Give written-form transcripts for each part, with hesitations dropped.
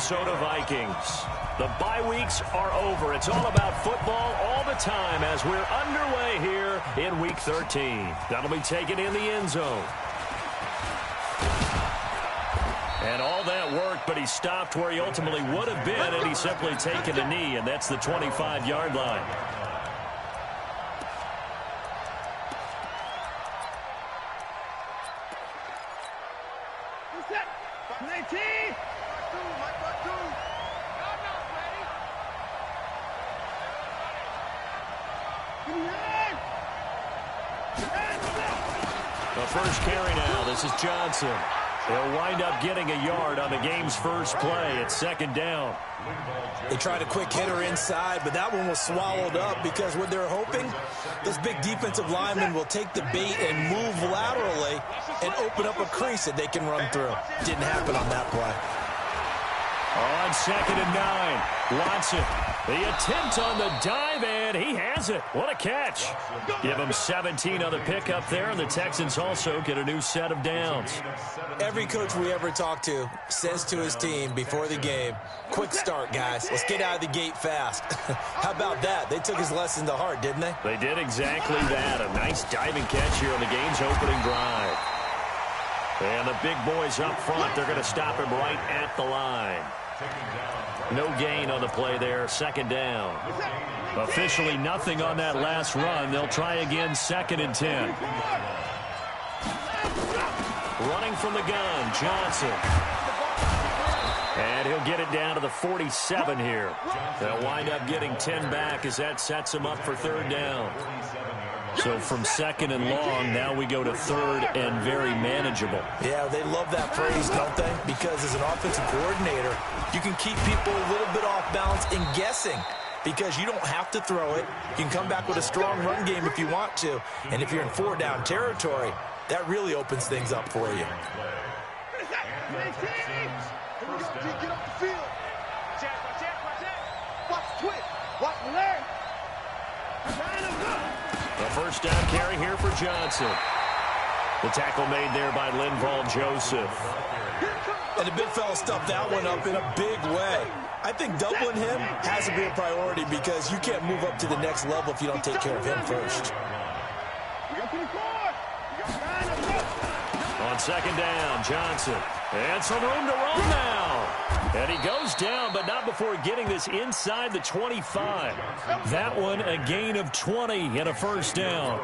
Minnesota Vikings. The bye weeks are over. It's all about football all the time as we're underway here in Week 13. That'll be taken in the end zone. And all that worked, but he stopped where he ultimately would have been, and he's simply taken a knee, and that's the 25-yard line. The first carry now. This is Johnson. They'll wind up getting a yard on the game's first play. It's second down. They tried a quick hitter inside, but that one was swallowed up because what they're hoping, this big defensive lineman will take the bait and move laterally and open up a crease that they can run through. Didn't happen on that play. On 2nd and 9, Watson. The attempt on the dive, and he has it. What a catch. Give him 17 on the pickup there, and the Texans also get a new set of downs. Every coach we ever talk to says to his team before the game, quick start, guys. Let's get out of the gate fast. How about that? They took his lesson to heart, didn't they? They did exactly that. A nice diving catch here on the game's opening drive. And the big boys up front, they're going to stop him right at the line. No gain on the play there, second down. Officially nothing on that last run. They'll try again, 2nd and 10. Running from the gun, Johnson. And he'll get it down to the 47 here. They'll wind up getting 10 back as that sets them up for 3rd down. So from 2nd and long, now we go to 3rd and very manageable. Yeah, they love that phrase, don't they? Because as an offensive coordinator, you can keep people a little bit off balance in guessing because you don't have to throw it. You can come back with a strong run game if you want to. And if you're in 4-down territory, that really opens things up for you. The first down carry here for Johnson. The tackle made there by Linval Joseph. And the big fella stuffed that one up in a big way. I think doubling him has to be a priority because you can't move up to the next level if you don't take care of him first. On 2nd down, Johnson. And some room to run now. And he goes down, but not before getting this inside the 25. That one, a gain of 20 and a first down.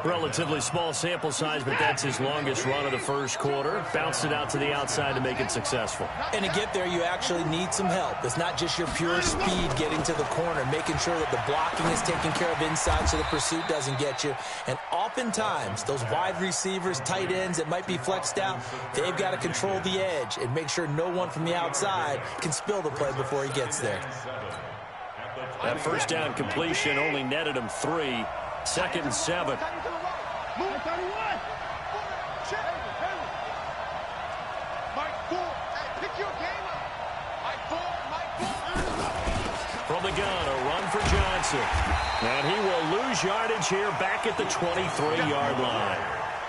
Relatively small sample size, but that's his longest run of the first quarter. Bounced it out to the outside to make it successful. And to get there, you actually need some help. It's not just your pure speed getting to the corner, making sure that the blocking is taken care of inside so the pursuit doesn't get you. And oftentimes, those wide receivers, tight ends that might be flexed out, they've got to control the edge and make sure no one from the outside can spill the play before he gets there. That first down completion only netted him 3. 2nd and 7. From the gun, a run for Johnson. And he will lose yardage here back at the 23-yard line.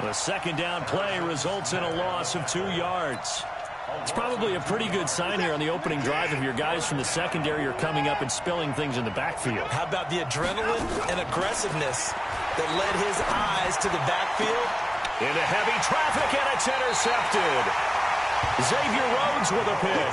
The 2nd down play results in a loss of 2 yards. It's probably a pretty good sign here on the opening drive if your guys from the secondary are coming up and spilling things in the backfield. How about the adrenaline and aggressiveness that led his eyes to the backfield? Into heavy traffic, and it's intercepted. Xavier Rhodes with a pick.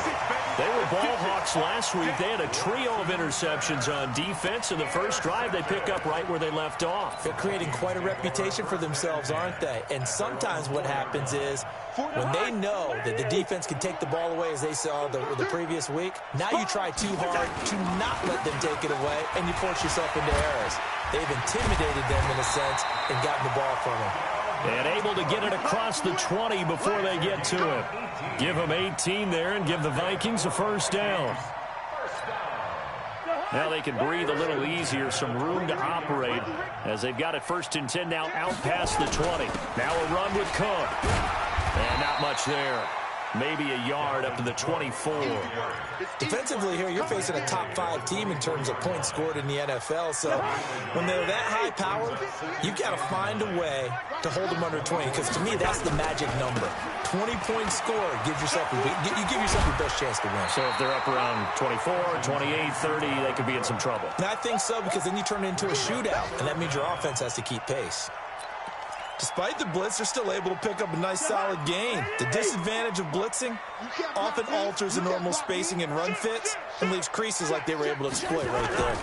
They were ball hawks last week. They had a trio of interceptions on defense. In the first drive, they pick up right where they left off. They're creating quite a reputation for themselves, aren't they? And sometimes what happens is when they know that the defense can take the ball away, as they saw the previous week, now you try too hard to not let them take it away, and you force yourself into errors. They've intimidated them in a sense and gotten the ball from them. And able to get it across the 20 before they get to it. Give them 18 there and give the Vikings a first down. Now they can breathe a little easier, some room to operate as they've got it 1st and 10 now out past the 20. Now a run with Cook. And not much there. maybe a yard up to the 24. Defensively here, you're facing a top 5 team in terms of points scored in the NFL. So when they're that high powered, you've got to find a way to hold them under 20. Because to me, that's the magic number. 20-point score gives yourself you give yourself your best chance to win. So if they're up around 24, 28, 30, they could be in some trouble. And I think so, because then you turn it into a shootout, and that means your offense has to keep pace. Despite the blitz, they're still able to pick up a nice, solid gain. The disadvantage of blitzing often alters the normal spacing and run fits and leaves creases like they were able to exploit right there.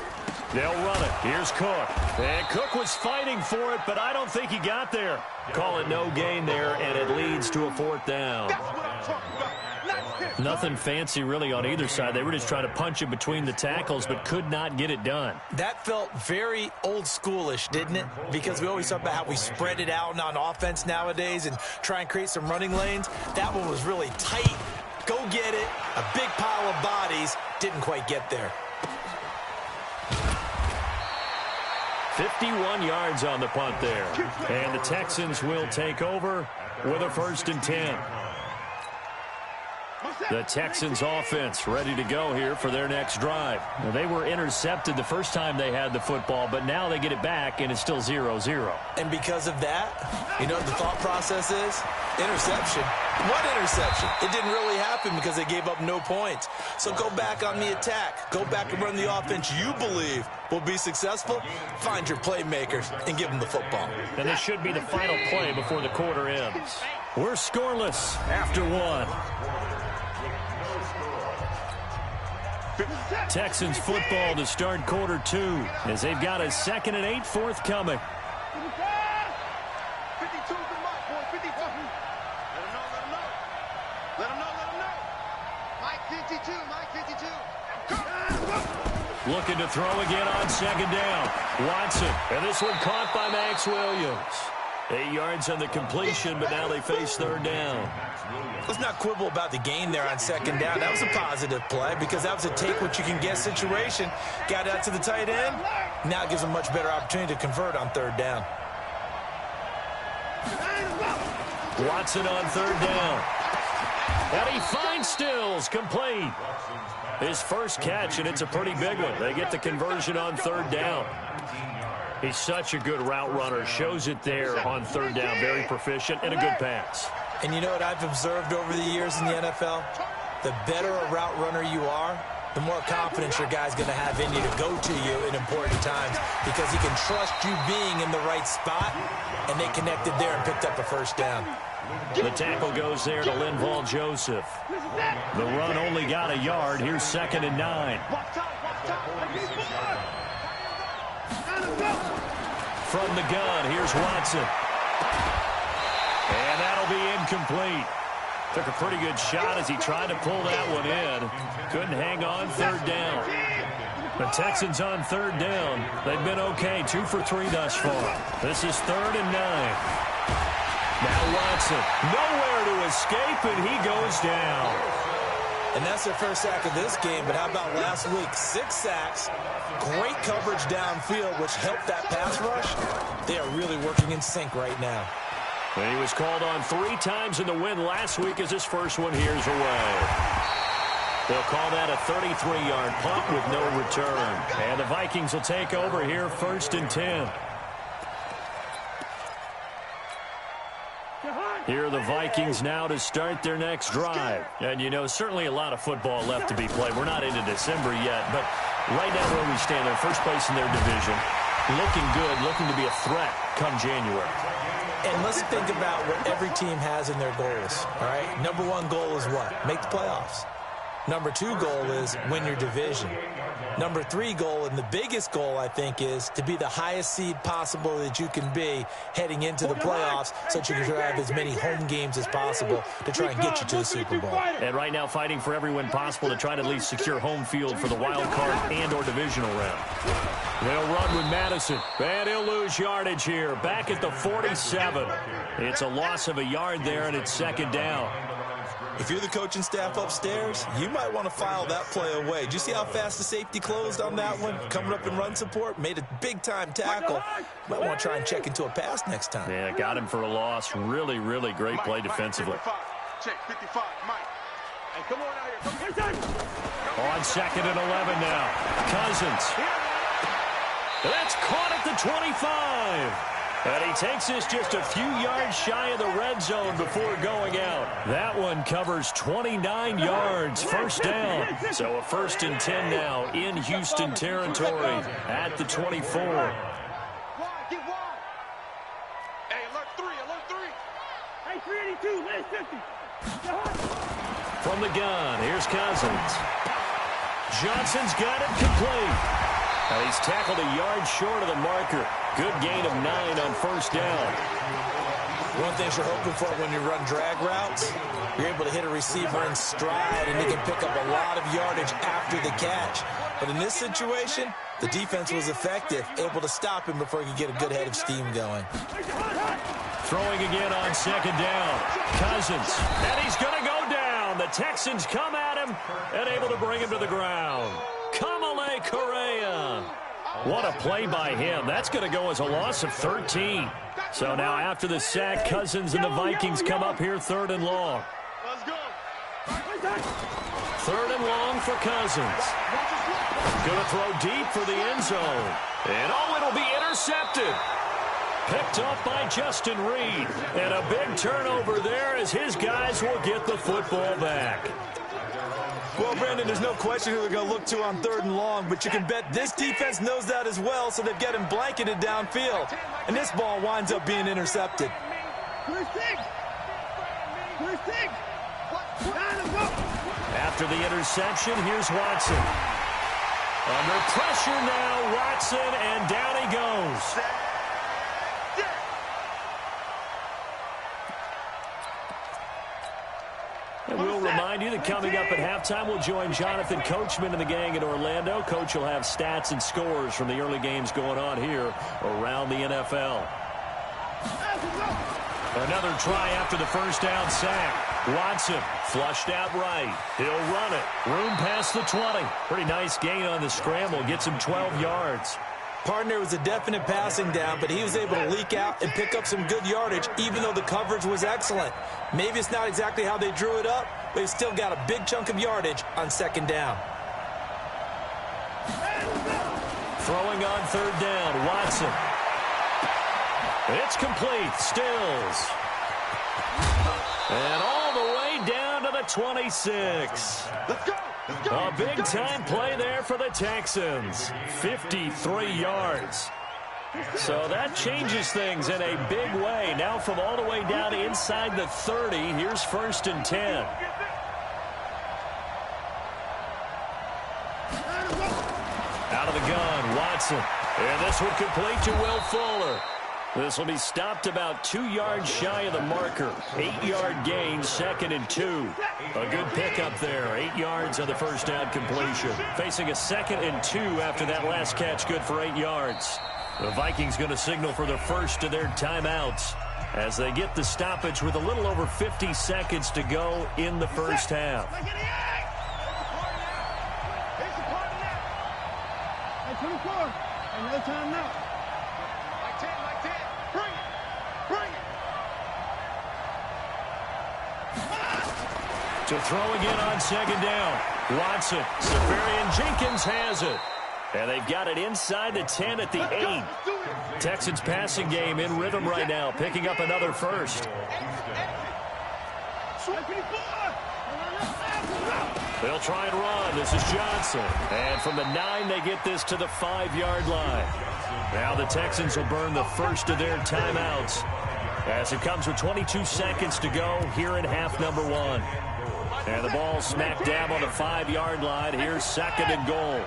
They'll run it. Here's Cook. And Cook was fighting for it, but I don't think he got there. Call it no gain there, and it leads to a 4th down. Nothing fancy really on either side. They were just trying to punch it between the tackles, but could not get it done. That felt very old schoolish, didn't it? Because we always talk about how we spread it out on offense nowadays and try and create some running lanes. That one was really tight. Go get it. A big pile of bodies. Didn't quite get there. 51 yards on the punt there. And the Texans will take over with a 1st and 10. The Texans offense ready to go here for their next drive. Well, they were intercepted the first time they had the football, but now they get it back, and it's still 0-0. And because of that, you know what the thought process is? Interception. What interception? It didn't really happen because they gave up no points. So go back on the attack. Go back and run the offense you believe will be successful. Find your playmakers and give them the football. And this should be the final play before the quarter ends. We're scoreless after 1. Texans football to start quarter 2 as they've got a 2nd and 8 forthcoming. Looking to throw again on 2nd down. Watson, and this one caught by Max Williams. 8 yards on the completion, but now they face 3rd down. Let's not quibble about the gain there on 2nd down. That was a positive play because that was a take-what-you-can-get situation. Got out to the tight end. Now it gives them a much better opportunity to convert on 3rd down. Watson on 3rd down. And he finds Stills, complete. His first catch, and it's a pretty big one. They get the conversion on 3rd down. He's such a good route runner. Shows it there on 3rd down. Very proficient and a good pass. And you know what I've observed over the years in the NFL? The better a route runner you are, the more confidence your guy's going to have in you to go to you in important times because he can trust you being in the right spot, and they connected there and picked up a 1st down. The tackle goes there to Linval Joseph. The run only got a yard. Here's 2nd and 9. From the gun, here's Watson. And that'll be incomplete. Took a pretty good shot as he tried to pull that one in. Couldn't hang on 3rd down. The Texans on 3rd down. They've been okay, 2 for 3 thus far. This is 3rd and 9. Now Watson, nowhere to escape, and he goes down. And that's their first sack of this game, but how about last week? 6 sacks, great coverage downfield, which helped that pass rush. They are really working in sync right now. And he was called on 3 times in the win last week as his first one here's away. They'll call that a 33-yard punt with no return. And the Vikings will take over here 1st and 10. Here are the Vikings now to start their next drive. And, you know, certainly a lot of football left to be played. We're not into December yet, but right now where we stand, they're first place in their division. Looking good, looking to be a threat come January. And let's think about what every team has in their goals, all right? Number 1 goal is what? Make the playoffs. Number 2 goal is win your division. Number 3 goal, and the biggest goal, I think, is to be the highest seed possible that you can be heading into the playoffs so that you can have as many home games as possible to try and get you to the Super Bowl. And right now fighting for every win possible to try to at least secure home field for the wild card and or divisional round. They'll run with Madison, and he'll lose yardage here. Back at the 47. It's a loss of a yard there, and it's 2nd down. If you're the coaching staff upstairs, you might want to file that play away. Did you see how fast the safety closed on that one? Coming up in run support, made a big-time tackle. Might want to try and check into a pass next time. Yeah, got him for a loss. Really, really great play defensively. Check 55, Mike. Hey, come on out here. Come On 2nd and 11 now. Cousins. That's caught at the 25. And he takes this just a few yards shy of the red zone before going out. That one covers 29 yards, first down. So a 1st and 10 now in Houston territory at the 24. Get wide. Hey, alert 3, alert 3. Hey, 382, last 50. From the gun, here's Cousins. Johnson's got it complete. And he's tackled a yard short of the marker. Good gain of 9 on first down. One thing you're hoping for when you run drag routes, you're able to hit a receiver in stride, and he can pick up a lot of yardage after the catch. But in this situation, the defense was effective, able to stop him before he could get a good head of steam going. Throwing again on 2nd down. Cousins, and he's going to go down. The Texans come at him and able to bring him to the ground. Kamale Correa. What a play by him. That's going to go as a loss of 13. So now after the sack, Cousins and the Vikings come up here 3rd and long. Let's go. 3rd and long for Cousins. Going to throw deep for the end zone. And it'll be intercepted. Picked off by Justin Reed. And a big turnover there as his guys will get the football back. Well, Brandon, there's no question who they're going to look to on 3rd and long, but you can bet this defense knows that as well, so they've got him blanketed downfield. And this ball winds up being intercepted. After the interception, here's Watson. Under pressure now, Watson, and down he goes. And we'll remind you that coming up at halftime, we'll join Jonathan Coachman and the gang in Orlando. Coach will have stats and scores from the early games going on here around the NFL. Another try after the first down sack. Watson flushed out right. He'll run it. Room past the 20. Pretty nice gain on the scramble. Gets him 12 yards. Partner was a definite passing down, but he was able to leak out and pick up some good yardage, even though the coverage was excellent. Maybe it's not exactly how they drew it up, but he still got a big chunk of yardage on 2nd down. Throwing on 3rd down, Watson. It's complete, Stills. And all the way down to the 26. Let's go. A big-time play there for the Texans. 53 yards. So that changes things in a big way. Now from all the way down inside the 30, here's 1st and 10. Out of the gun, Watson. And this one complete to Will Fuller. This will be stopped about 2 yards shy of the marker. 8-yard gain, 2nd and 2. A good pickup there. 8 yards on the first down completion. Facing a 2nd and 2 after that last catch, good for 8 yards. The Vikings going to signal for the first of their timeouts as they get the stoppage with a little over 50 seconds to go in the first half. Hey, 24. Another time now. Like 10. Bring it. To throw again on 2nd down. Watson. Safarian Jenkins has it. And they've got it inside the 10 at the 8. Texans passing game in rhythm right now, picking up another first. They'll try and run. This is Johnson. And from the 9, they get this to the 5-yard line. Now the Texans will burn the first of their timeouts as it comes with 22 seconds to go here in half number 1. And the ball smack dab on the 5-yard line. Here's 2nd and goal.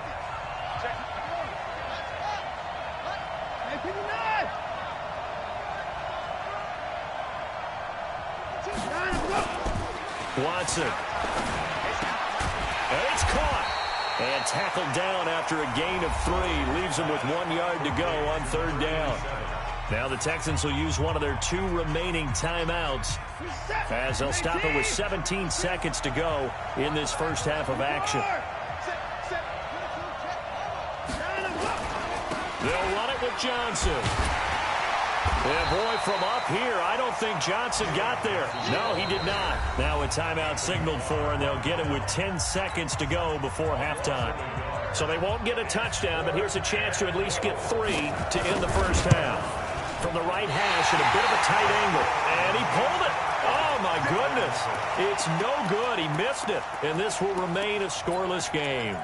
Watson. And it's caught. And tackled down after a gain of 3. Leaves him with 1 yard to go on 3rd down. Now the Texans will use one of their 2 remaining timeouts as they'll stop it with 17 seconds to go in this first half of action. They'll run it with Johnson. Yeah, boy, from up here, I don't think Johnson got there. No, he did not. Now a timeout signaled for, and they'll get it with 10 seconds to go before halftime. So they won't get a touchdown, but here's a chance to at least get 3 to end the first half. From the right hash at a bit of a tight angle, and he pulled it. Oh, my goodness. It's no good. He missed it, and this will remain a scoreless game.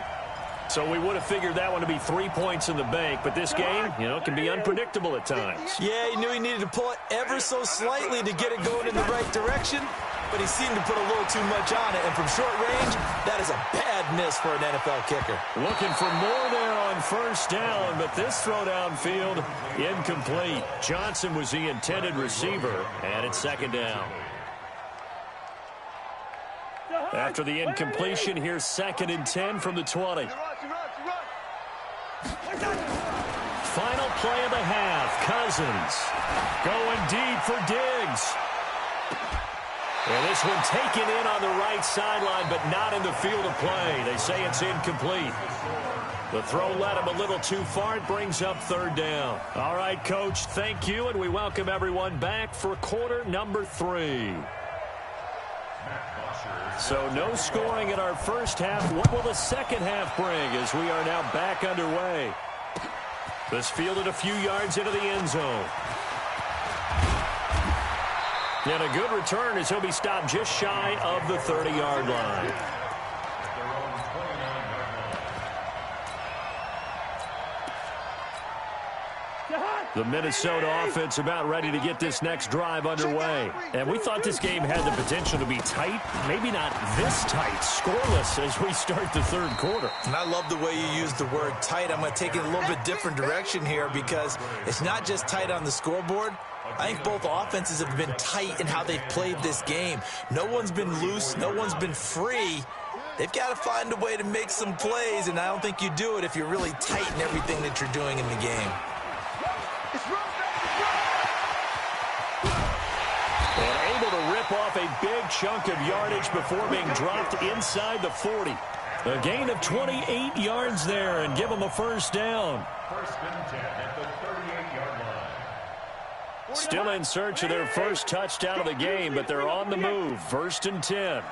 So we would have figured that one to be 3 points in the bank, but this game, can be unpredictable at times. Yeah, he knew he needed to pull it ever so slightly to get it going in the right direction, but he seemed to put a little too much on it, and from short range, that is a bad miss for an NFL kicker. Looking for more there on first down, but this throw downfield, incomplete. Johnson was the intended receiver, and it's second down. After the incompletion, here's 2nd and 10 from the 20. Final play of the half. Cousins going deep for Diggs. And this one taken in on the right sideline, but not in the field of play. They say it's incomplete. The throw led him a little too far. It brings up 3rd down. All right, Coach, thank you, and we welcome everyone back for quarter number 3. So no scoring in our first half. What will the second half bring as we are now back underway? This fielded a few yards into the end zone. And a good return as he'll be stopped just shy of the 30-yard line. The Minnesota offense about ready to get this next drive underway. And we thought this game had the potential to be tight. Maybe not this tight, scoreless as we start the 3rd quarter. And I love the way you use the word tight. I'm going to take it a little bit different direction here because it's not just tight on the scoreboard. I think both offenses have been tight in how they've played this game. No one's been loose. No one's been free. They've got to find a way to make some plays, and I don't think you do it if you're really tight in everything that you're doing in the game. And able to rip off a big chunk of yardage before being dropped inside the 40. A gain of 28 yards there and give them a first down. Still in search of their first touchdown of the game, but they're on the move. 1st and 10.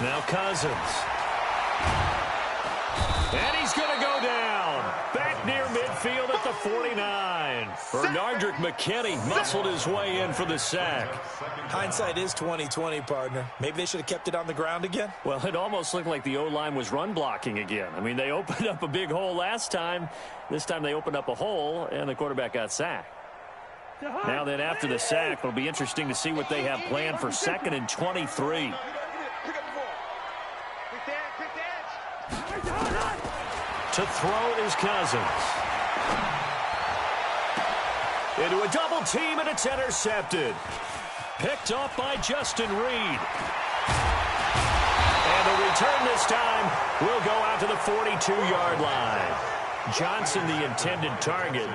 Now Cousins. And he's going to go down. Back near midfield at the 49. Bernardrick McKinney muscled his way in for the sack. Hindsight is 20/20, partner. Maybe they should have kept it on the ground again. Well, it almost looked like the O-line was run blocking again. I mean, they opened up a big hole last time. This time they opened up a hole, and the quarterback got sacked. Now then, after the sack, it'll be interesting to see what they have planned for 2nd and 23. To throw is Cousins. Into a double team, and it's intercepted. Picked off by Justin Reed. And the return this time will go out to the 42-yard line. Johnson, the intended target.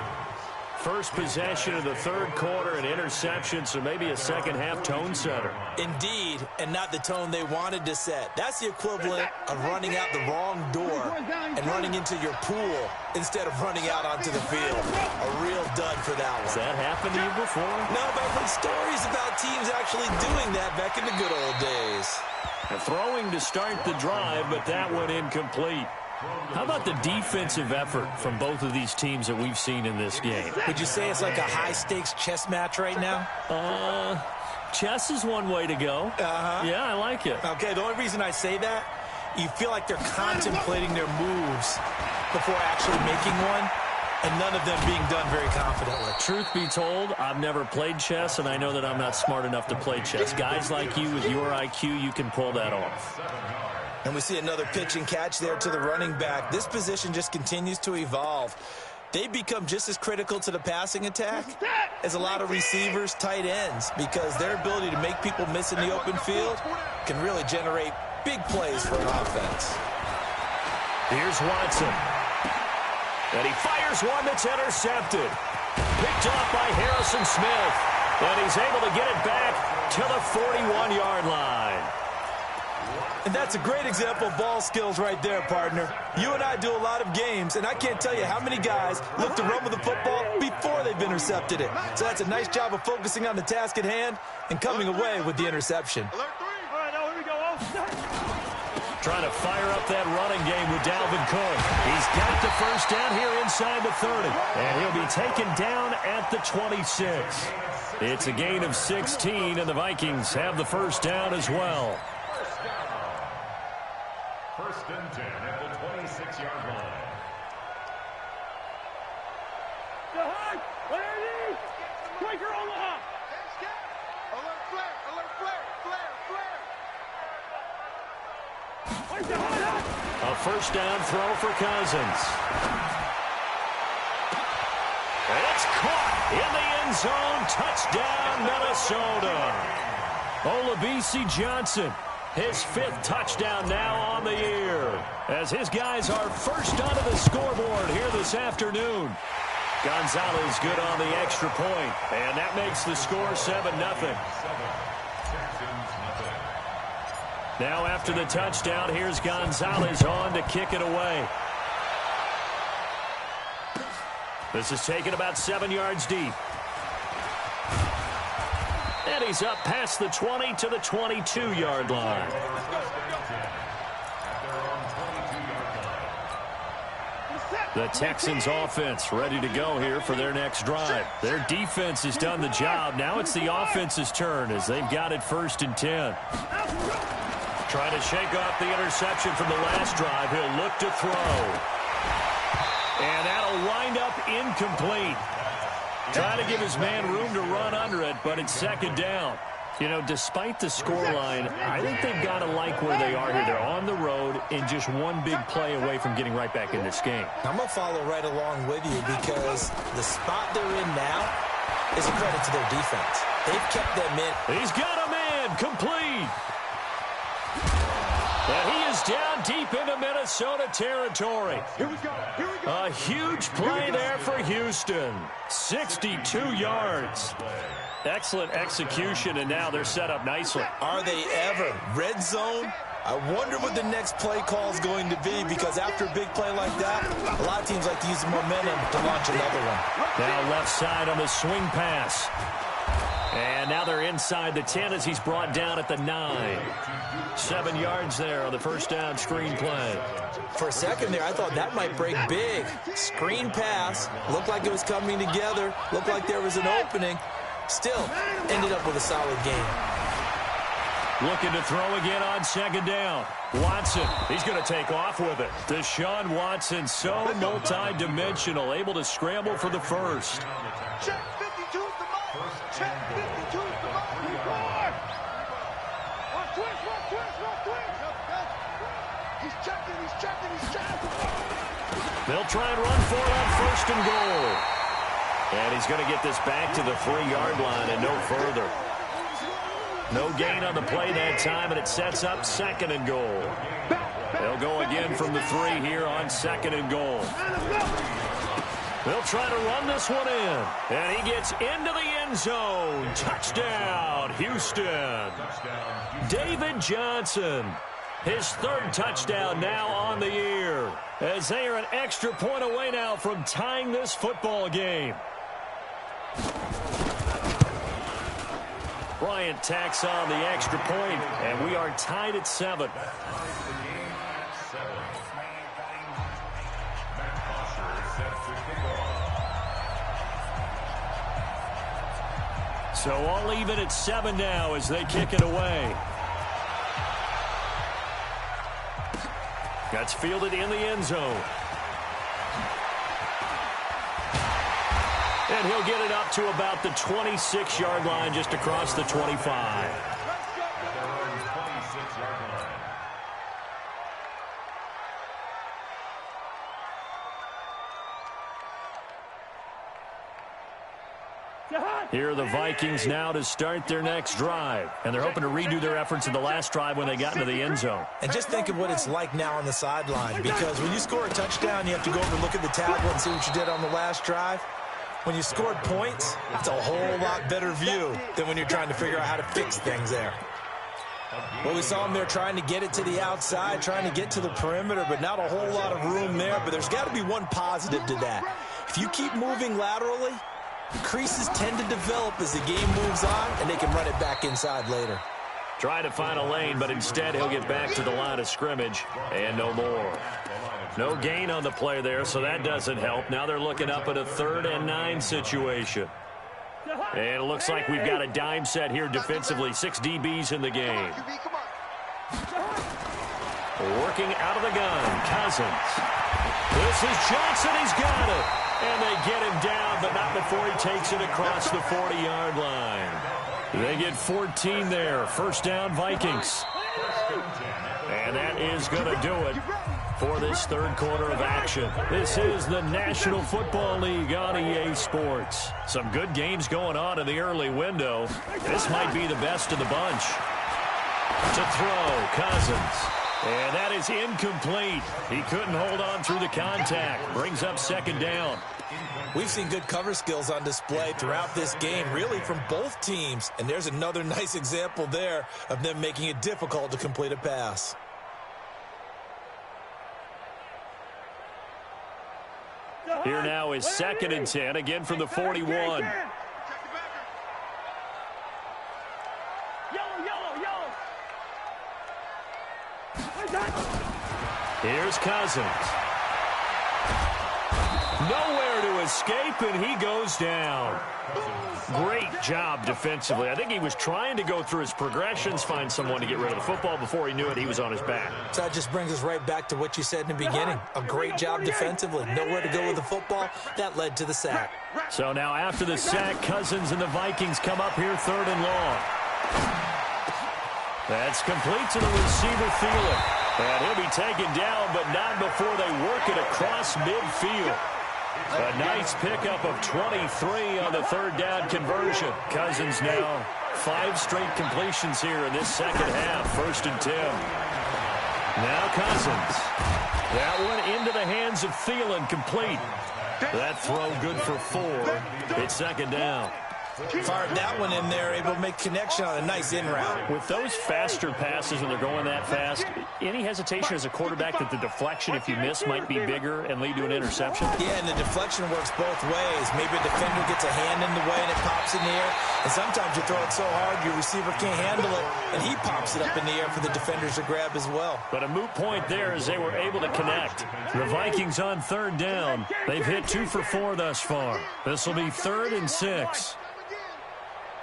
First possession of the 3rd quarter, an interception, so maybe a second-half tone setter. Indeed, and not the tone they wanted to set. That's the equivalent of running out the wrong door and running into your pool instead of running out onto the field. A real dud for that one. Has that happened to you before? No, but I've heard stories about teams actually doing that back in the good old days. And throwing to start the drive, but that one incomplete. How about the defensive effort from both of these teams that we've seen in this game? Would you say it's like a high-stakes chess match right now? Chess is one way to go. Yeah, I like it. Okay, the only reason I say that, you feel like they're contemplating their moves before actually making one, and none of them being done very confidently. Truth be told, I've never played chess, and I know that I'm not smart enough to play chess. Guys like you with your IQ, you can pull that off. And we see another pitch and catch there to the running back. This position just continues to evolve. They become just as critical to the passing attack as a lot of receivers, tight ends, because their ability to make people miss in the open field can really generate big plays for an offense. Here's Watson. And he fires one that's intercepted. Picked off by Harrison Smith. And he's able to get it back to the 41-yard line. And that's a great example of ball skills right there, partner. You and I do a lot of games, and I can't tell you how many guys look to run with the football before they've intercepted it. So that's a nice job of focusing on the task at hand and coming away with the interception. Alert 3. All right, now here we go. Trying to fire up that running game with Dalvin Cook. He's got the first down here inside the 30. And he'll be taken down at the 26. It's a gain of 16, and the Vikings have the first down as well. First and 10 at the 26-yard line. Jahan, where are you? Striker Omaha. Alert flare, alert flare, flare, flare. Where's Jahan? A first down throw for Cousins. And it's caught in the end zone. Touchdown, Minnesota. Olabisi Johnson, his 5th touchdown now on the year, as his guys are first onto the scoreboard here this afternoon. Gonzalez good on the extra point, and that makes the score 7-0. Now after the touchdown, here's Gonzalez on to kick it away. This is taken about 7 yards deep. And he's up past the 20 to the 22-yard line. The Texans offense ready to go here for their next drive. Their defense has done the job. Now it's the offense's turn as they've got it 1st and 10. Trying to shake off the interception from the last drive. He'll look to throw. And that'll wind up incomplete. Trying to give his man room to run under it, but it's 2nd down. You know, despite the scoreline, I think they've got to like where they are here. They're on the road and just one big play away from getting right back in this game. I'm going to follow right along with you because the spot they're in now is a credit to their defense. They've kept them in. He's got him in. Complete. And he is down deep into Minnesota territory. Here we go. Here we go. A huge play there for Houston. 62 yards. Excellent execution, and now they're set up nicely. Are they ever? Red zone? I wonder what the next play call is going to be, because after a big play like that, a lot of teams like to use the momentum to launch another one. Now left side on the swing pass. And now they're inside the 10 as he's brought down at the 9. 7 yards there on the first down screen play. For a second there, I thought that might break big. Screen pass. Looked like it was coming together. Looked like there was an opening. Still ended up with a solid game. Looking to throw again on 2nd down. Watson, he's going to take off with it. Deshaun Watson, so multi-dimensional, able to scramble for the first. Check 52's the mark. Check 52's the mark. Watch twist, watch twist, watch twist. He's checking, he's checking, he's checking. They'll try and run for it on 1st and goal. And he's going to get this back to the 3-yard line and no further. No gain on the play that time, and it sets up 2nd and goal. They'll go again from the 3 here on 2nd and goal. They'll try to run this one in. And he gets into the end zone. Touchdown, Houston. David Johnson. His 3rd touchdown now on the year, as they are an extra point away now from tying this football game. Bryant tacks on the extra point, and we are tied at 7. So all even at 7 now as they kick it away. That's fielded in the end zone. And he'll get it up to about the 26-yard line, just across the 25. Here are the Vikings now to start their next drive. And they're hoping to redo their efforts in the last drive when they got into the end zone. And just think of what it's like now on the sideline, because when you score a touchdown, you have to go over and look at the tablet and see what you did on the last drive. When you scored points, it's a whole lot better view than when you're trying to figure out how to fix things there. Well, we saw him there trying to get it to the outside, trying to get to the perimeter, but not a whole lot of room there. But there's got to be one positive to that. If you keep moving laterally, creases tend to develop as the game moves on, and they can run it back inside later. Trying to find a lane, but instead he'll get back to the line of scrimmage, and no more. No gain on the play there, so that doesn't help. Now they're looking up at a 3rd and 9 situation. And it looks like we've got a dime set here defensively. 6 DBs in the game. Working out of the gun, Cousins. This is Johnson. He's got it. And they get him down, but not before he takes it across the 40-yard line. They get 14 there. First down, Vikings. And that is going to do it for this 3rd quarter of action. This is the National Football League on EA Sports. Some good games going on in the early window. This might be the best of the bunch. To throw, Cousins. And that is incomplete. He couldn't hold on through the contact. Brings up 2nd down. We've seen good cover skills on display throughout this game, really from both teams. And there's another nice example there of them making it difficult to complete a pass. Here now is 2nd and 10, again from the 41. Here's Cousins. Nowhere to escape, and he goes down. Great job defensively. I think he was trying to go through his progressions, find someone to get rid of the football. Before he knew it, he was on his back. So that just brings us right back to what you said in the beginning. A great job defensively. Nowhere to go with the football. That led to the sack. So now after the sack, Cousins and the Vikings come up here 3rd and long. That's complete to the receiver, Thielen. And he'll be taken down, but not before they work it across midfield. A nice pickup of 23 on the 3rd down conversion. Cousins now 5 straight completions here in this 2nd half. 1st and 10. Now Cousins. That one into the hands of Thielen, complete. That throw good for 4. It's 2nd down. Fired that one in there, able to make connection on a nice in route. With those faster passes when they're going that fast, any hesitation as a quarterback that the deflection, if you miss, might be bigger and lead to an interception? Yeah, and the deflection works both ways. Maybe a defender gets a hand in the way and it pops in the air. And sometimes you throw it so hard your receiver can't handle it, and he pops it up in the air for the defenders to grab as well. But a moot point there as they were able to connect. The Vikings on 3rd down. They've hit 2 for 4 thus far. This will be 3rd and 6.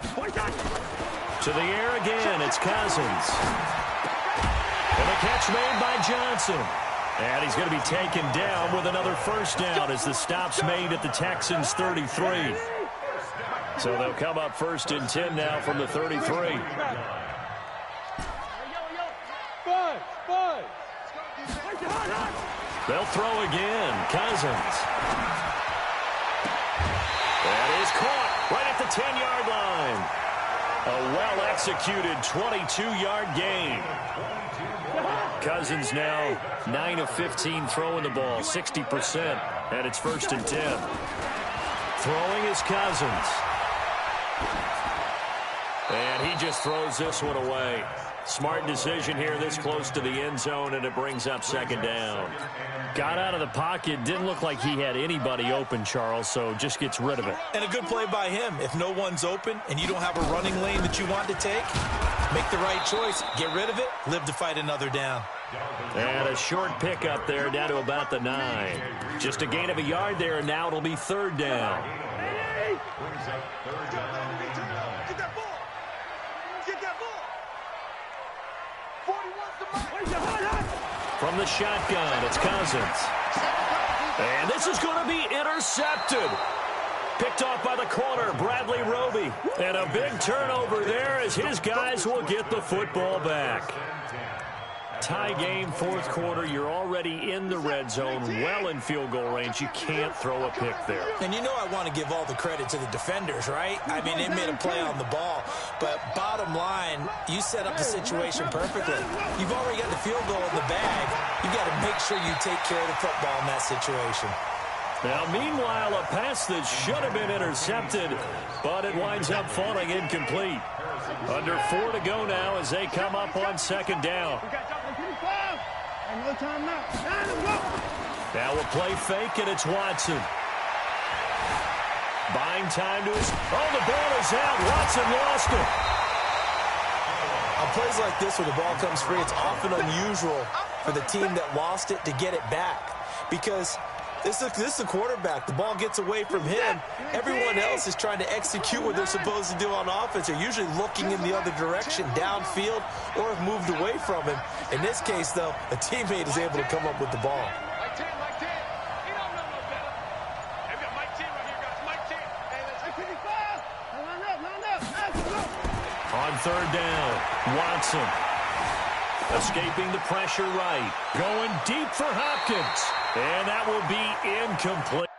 To the air again, it's Cousins. And the catch made by Johnson. And he's going to be taken down with another 1st down as the stop's made at the Texans' 33. So they'll come up 1st and 10 now from the 33. They'll throw again. Cousins. That is caught right at the 10-yard line. A well-executed 22-yard gain. Cousins now 9 of 15 throwing the ball, 60%, and it's 1st and 10. Throwing is Cousins. And he just throws this one away. Smart decision here this close to the end zone, and it brings up 2nd down. Got out of the pocket. Didn't look like he had anybody open, Charles, so just gets rid of it. And a good play by him. If no one's open and you don't have a running lane that you want to take, make the right choice. Get rid of it. Live to fight another down. And a short pickup there down to about the 9. Just a gain of a yard there, and now it'll be 3rd down. From the shotgun, it's Cousins. And this is going to be intercepted. Picked off by the corner, Bradley Roby. And a big turnover there as his guys will get the football back. Tie game, 4th quarter. You're already in the red zone, well in field goal range. You can't throw a pick there. And you know I want to give all the credit to the defenders, right? I mean, they made a play on the ball. But bottom line, you set up the situation perfectly. You've already got the field goal in the bag. You've got to make sure you take care of the football in that situation. Now, meanwhile, a pass that should have been intercepted, but it winds up falling incomplete. Under 4 to go now as they come up on second down. No time now. Now we'll play fake, and it's Watson. Buying time to his... Oh, the ball is out. Watson lost it. On plays like this where the ball comes free, it's often unusual for the team that lost it to get it back. Because this is the quarterback. The ball gets away from him. Everyone else is trying to execute what they're supposed to do on offense. They're usually looking in the other direction, downfield, or have moved away from him. In this case, though, a teammate is able to come up with the ball. On third down, Watson. Escaping the pressure right. Going deep for Hopkins. And that will be incomplete.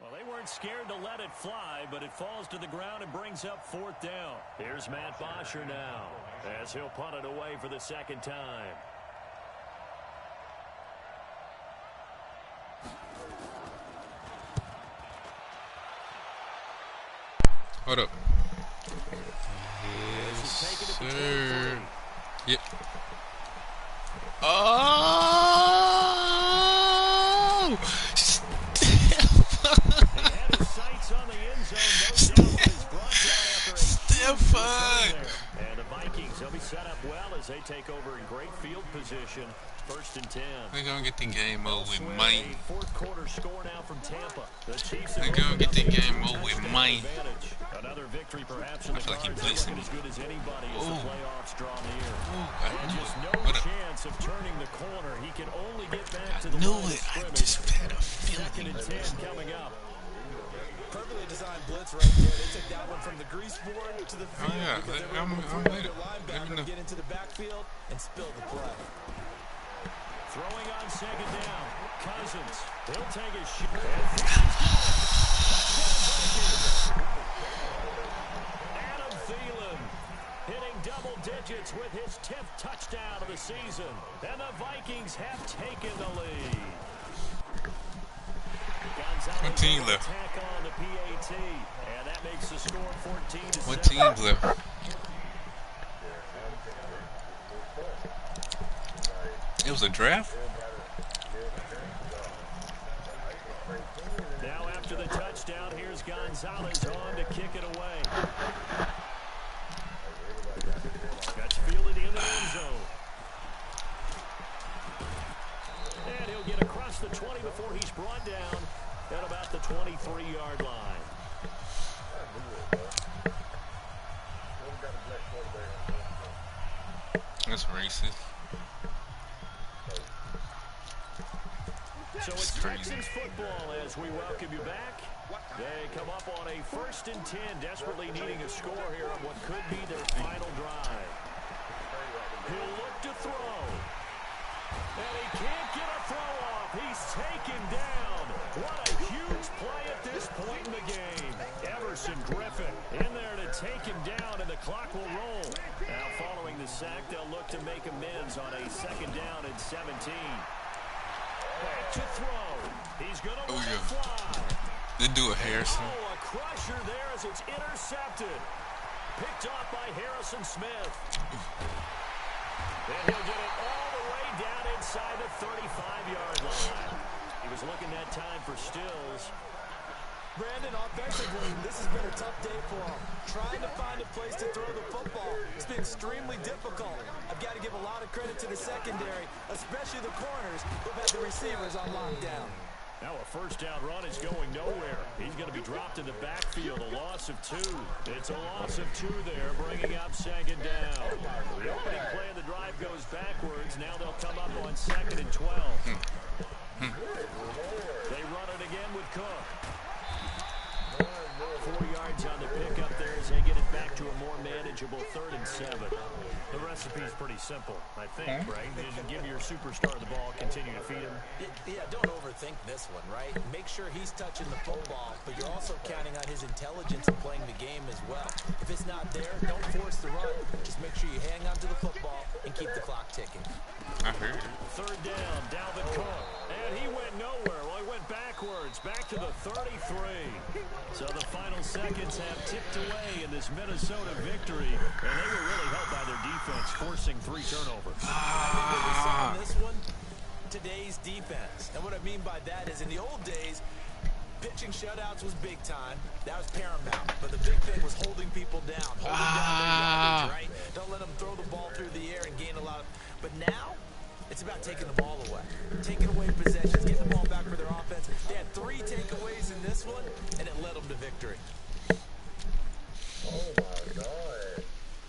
Well, they weren't scared to let it fly, but it falls to the ground and brings up fourth down. Here's Matt Bosher now as he'll punt it away for the second time. Hold up. Yes, sir. Yep. Oh! Stefan! And the Vikings, they'll be set up well as they take over in great field position. First and 10. They're going to get the game over with mine. Fourth quarter score now from Tampa. The Chiefs They're going to get the game over with mine. Another victory perhaps in I feel like he's blitzing me. as good as anybody as the playoffs draw near. I Just no chance of turning the corner. He can only get back to the knew line of it. I scrimmage. just had a Second feeling. and 10 coming up. Perfectly designed blitz right there. They took that one from the grease board to the field. yeah. Because they were I'm able to with find it. their Let me know. linebacker, get into the backfield, and spill the play. Throwing on second down. Cousins. He'll take a shot. Adam Thielen hitting double digits with his 10th touchdown of the season. And the Vikings have taken the lead. What team left? Attack on the PAT, and that makes the score 14-7. What teams left? It was a draft? Now after the touchdown, here's Gonzalez on to kick it away. That's fielded in the end zone. And he'll get across the 20 before he's brought down at about the 23-yard line. That's racist. So it's crazy. Texans football as we welcome you back. They come up on a 1st and 10, desperately needing a score here on what could be their final drive. He'll look to throw. And he can't get a throw off. He's taken down. What a huge play at this point in the game. Everson Griffin in there to take him down, and the clock will roll. Now following the sack, they'll look to make amends on a second down and 17. Back to throw. He's going to let it fly. They do a Harrison. Oh, a crusher there as it's intercepted. Picked off by Harrison Smith. And he'll get it all the way down inside the 35-yard line. He was looking that time for Stills. Brandon, offensively, this has been a tough day for him. Trying to find a place to throw the football. It's been extremely difficult. I've got to give a lot of credit to the secondary, especially the corners who've had the receivers on lockdown. Now a first down run is going nowhere. He's going to be dropped in the backfield, a loss of 2. It's a loss of 2 there, bringing up second down. The opening play of the drive goes backwards. Now they'll come up on 2nd and 12. They run it again with Cook. 4 yards on the pickup there as they get it back to a more manageable 3rd and 7. The rest recipe's pretty simple, I think, right? Just give your superstar the ball, continue to feed him. Yeah, don't overthink this one, right? Make sure he's touching the football, but you're also counting on his intelligence in playing the game as well. If it's not there, don't force the run. Just make sure you hang on to the football and keep the clock ticking. I heard it. Third down, Dalvin Cook. And he went nowhere. Well, he went backwards, back to the 33. So the final seconds have ticked away in this Minnesota victory, and they were really helped by their defense, forcing 3 turnovers. On this one, today's defense. And what I mean by that is in the old days, pitching shutouts was big time. That was paramount. But the big thing was holding people down, holding down their yardage, right? Don't let them throw the ball through the air and gain a lot of... But now, it's about taking the ball away. Taking away possessions, getting the ball back for their offense. They had 3 takeaways in this one, and it led them to victory.